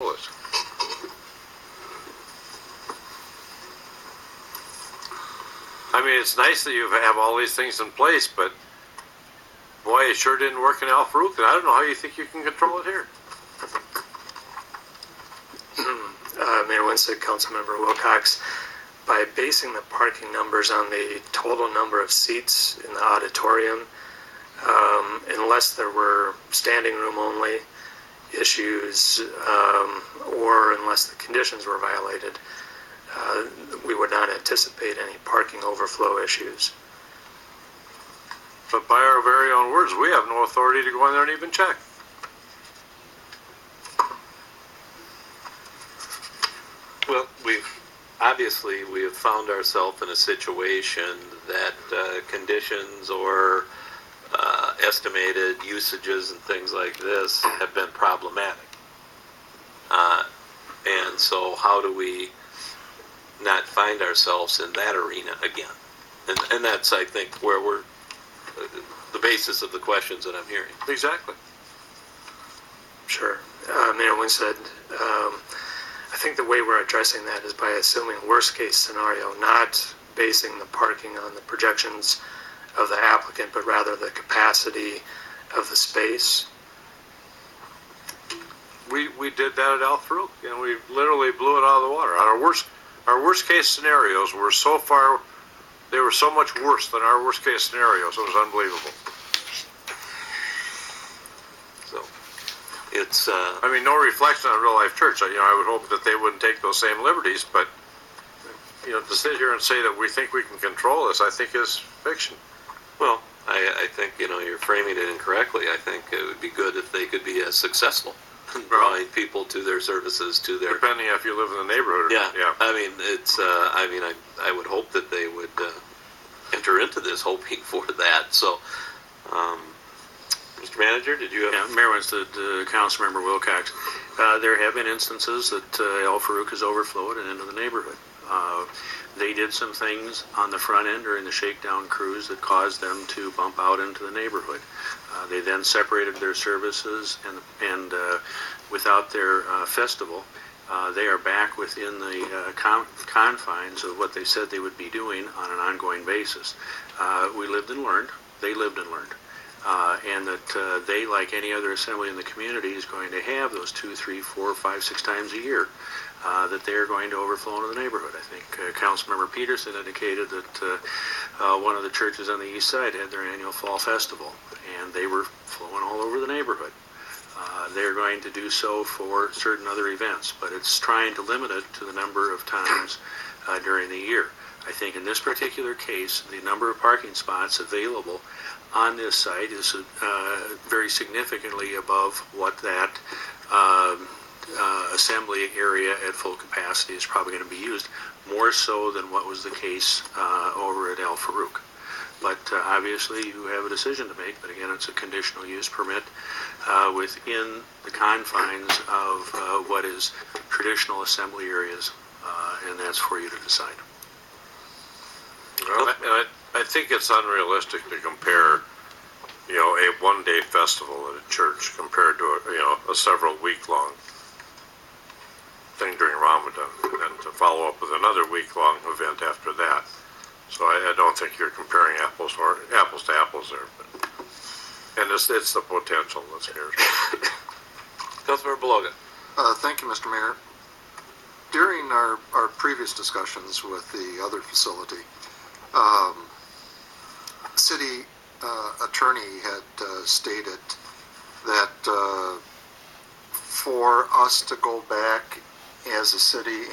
I mean, it's nice that you have all these things in place, but boy, it sure didn't work in Al Farouk, and I don't know how you think you can control it here. Mayor Winston, Councilmember Wilcox, by basing the parking numbers on the total number of seats in the auditorium, unless there were standing room only issues or unless the conditions were violated, we would not anticipate any parking overflow issues. But by our very own words, we have no authority to go in there and even check. Well, we have found ourselves in a situation that conditions or estimated usages and things like this have been problematic. And so how do we not find ourselves in that arena again? And that's, I think, where we're the basis of the questions that I'm hearing. Exactly. Sure. Mayor Winston, I think the way we're addressing that is by assuming worst case scenario, not basing the parking on the projections of the applicant, but rather the capacity of the space. We did that at Al Farouk, and we literally blew it out of the water. Our worst case scenarios were so far, they were so much worse than our worst case scenarios. It was unbelievable. So it's I mean, no reflection on real life church. I would hope that they wouldn't take those same liberties, but to sit here and say that we think we can control this, I think is fiction. well, I think you're framing it incorrectly. I think it would be good if they could be as successful in drawing people to their services, to their Depending if you live in the neighborhood. yeah. I mean, it's I would hope that they would enter into this hoping for that. So, Mr. Manager, did you have? Yeah, Mayor Winston, Councilmember Wilcox, there have been instances that Al Farouk has overflowed and into the neighborhood. They did some things on the front end during the shakedown cruise that caused them to bump out into the neighborhood. They then separated their services, and without their festival, they are back within the confines of what they said they would be doing on an ongoing basis. We lived and learned. They lived and learned. And that they, like any other assembly in the community, is going to have those 2, 3, 4, 5, 6 times a year that they are going to overflow into the neighborhood. I think Councilmember Peterson indicated that one of the churches on the east side had their annual fall festival, and they were flowing all over the neighborhood. They're going to do so for certain other events, but it's trying to limit it to the number of times during the year. I think in this particular case, the number of parking spots available on this site is very significantly above what that assembly area at full capacity is probably going to be used, more so than what was the case over at Al Farouk. But obviously you have a decision to make, but again, it's a conditional use permit within the confines of what is traditional assembly areas, and that's for you to decide. Well, I think it's unrealistic to compare, a one-day festival at a church compared to a several week-long thing during Ramadan, and then to follow up with another week-long event after that. So I don't think you're comparing apples to apples there. And it's the potential that scares me. Councilmember Beloga. Thank you, Mr. Mayor. During our previous discussions with the other facility, city attorney had stated that for us to go back as a city